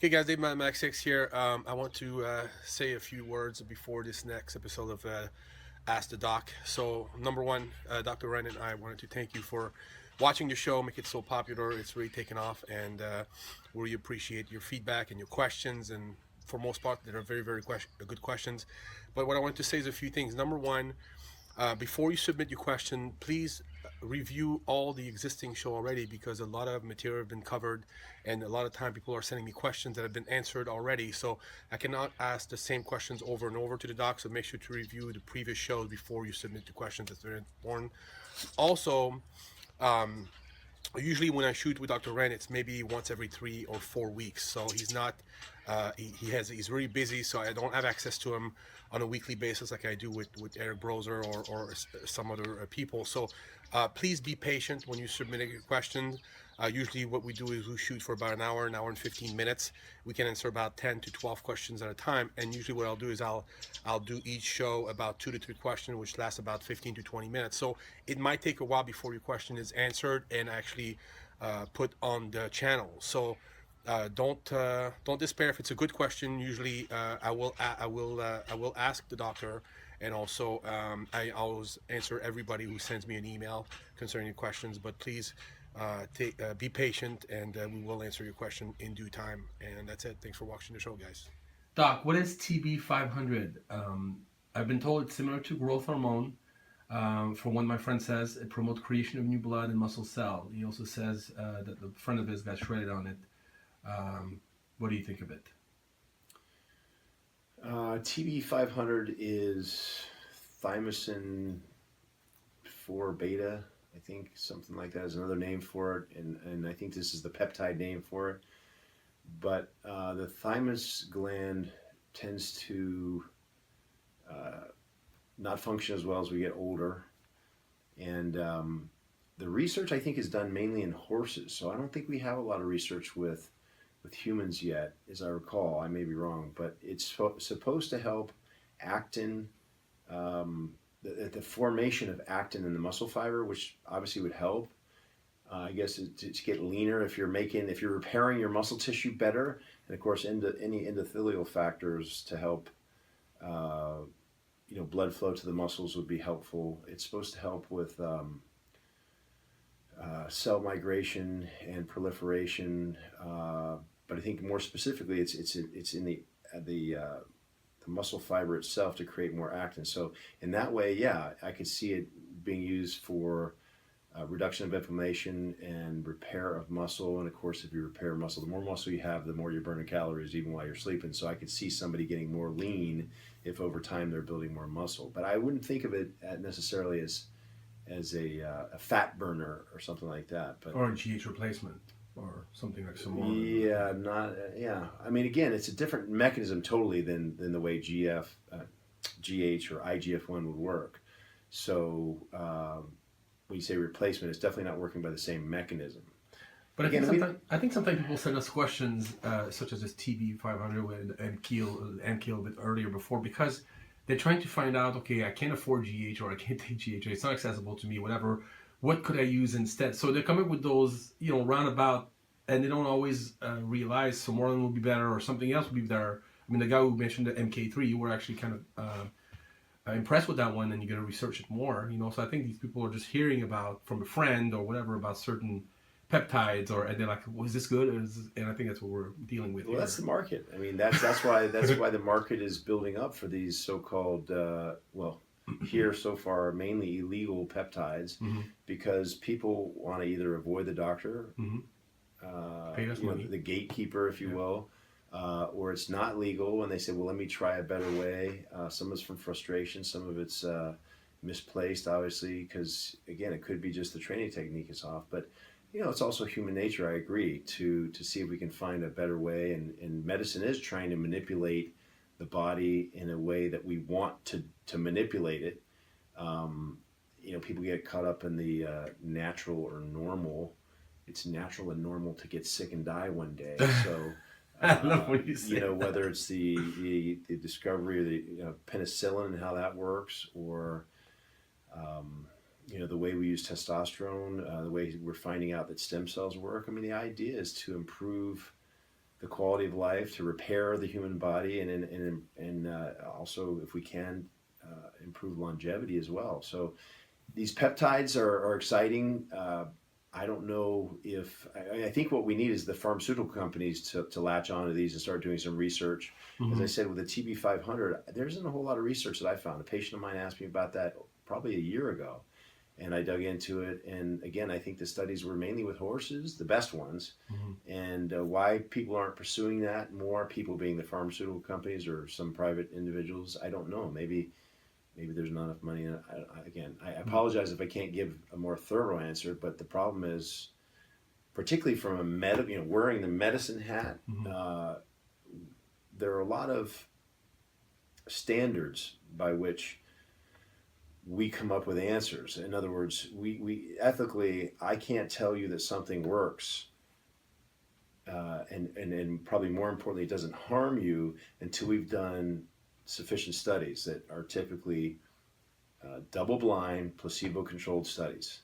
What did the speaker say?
Hey guys, Dave Max Six here. I want to say a few words before this next episode of Ask the Doc. So, number one, Dr. Ren and I wanted to thank you for watching the show, make it so popular. It's really taken off, and we really appreciate your feedback and your questions. And for most part, they're very, very good questions. But what I want to say is a few things. Number one, before you submit your question, please review all the existing show already because a lot of material have been covered, and a lot of time people are sending me questions that have been answered already. So I cannot ask the same questions over and over to the doc. So make sure to review the previous shows before you submit the questions. That's very important. Also, usually when I shoot with Dr. Ren, it's maybe once every 3 or 4 weeks. So he's not, he's really busy. So I don't have access to him on a weekly basis like I do with Eric Brozer or some other people. So please be patient when you submit your questions. Usually what we do is we shoot for about an hour and 15 minutes. We can answer about 10 to 12 questions at a time. And usually what I'll do is I'll do each show about 2 to 3 questions, which lasts about 15 to 20 minutes. So it might take a while before your question is answered and actually put on the channel. So don't despair if it's a good question. Usually I will ask the doctor, and also I always answer everybody who sends me an email concerning questions. But please be patient, and we will answer your question in due time. And that's it. Thanks for watching the show, guys. Doc, what is TB500? I've been told it's similar to growth hormone. From what my friend says, it promotes creation of new blood and muscle cell. He also says that the front of his got shredded on it. What do you think of it? TB500 is thymosin 4 beta, I think something like that is another name for it, and I think this is the peptide name for it. But the thymus gland tends to uh, not function as well as we get older, and the research I think is done mainly in horses. So I don't think we have a lot of research with humans yet, as I recall. I may be wrong, but it's supposed to help actin, the formation of actin in the muscle fiber, which obviously would help. I guess to get leaner if you're repairing your muscle tissue better, and of course any endothelial factors to help. Uh, Blood flow to the muscles would be helpful. It's supposed to help with cell migration and proliferation, but I think more specifically, it's in the muscle fiber itself to create more actin. So in that way, yeah, I could see it being used for reduction of inflammation and repair of muscle. And of course, if you repair muscle, the more muscle you have, the more you're burning calories even while you're sleeping. So I could see somebody getting more lean if over time they're building more muscle. But I wouldn't think of it necessarily as a fat burner or something like that. But Or a GH replacement or something like Simone? yeah, not yeah. I mean, again, it's a different mechanism totally than the way GH or IGF-1 would work. So when you say replacement, it's definitely not working by the same mechanism. But Again, I think sometimes people send us questions such as this TB500 and Keel a bit earlier before because they're trying to find out, okay, I can't afford GH or I can't take GH, or it's not accessible to me, whatever. What could I use instead? So they come up with those, roundabout, and they don't always realize Somorelin will be better or something else will be better. I mean, the guy who mentioned the MK3, you were actually kind of impressed with that one, and you're going to research it more. So I think these people are just hearing about from a friend or whatever about certain peptides, and they're like, "Was this good?" And I think that's what we're dealing with well, here. that's the market. I mean, that's why the market is building up for these so-called here so far mainly illegal peptides, Mm-hmm. because people want to either avoid the doctor, Mm-hmm. Pay us money. the gatekeeper, if you Yeah. will, or it's not legal, and they say, well, let me try a better way. Some of it's from frustration, some of it's misplaced, obviously, because again, it could be just the training technique is off. But it's also human nature. I agree to see if we can find a better way, and medicine is trying to manipulate the body in a way that we want to manipulate it. Um, People get caught up in the natural or normal. It's natural and normal to get sick and die one day. So, I love when you say whether that. it's the discovery of the penicillin and how that works, or the way we use testosterone, the way we're finding out that stem cells work. I mean, the idea is to improve the quality of life, to repair the human body, and also, if we can, improve longevity as well. So these peptides are exciting. I don't know if I think what we need is the pharmaceutical companies to latch onto these and start doing some research. As I said, with the TB500, there isn't a whole lot of research that I found. A patient of mine asked me about that probably a year ago, and I dug into it. And again, I think the studies were mainly with horses, the best ones, and why people aren't pursuing that more, people being the pharmaceutical companies or some private individuals, I don't know. Maybe there's not enough money. I apologize if I can't give a more thorough answer, but the problem is, particularly from wearing the medicine hat, there are a lot of standards by which we come up with answers. In other words, we ethically, I can't tell you that something works, and probably more importantly, it doesn't harm you until we've done sufficient studies that are typically double-blind, placebo-controlled studies.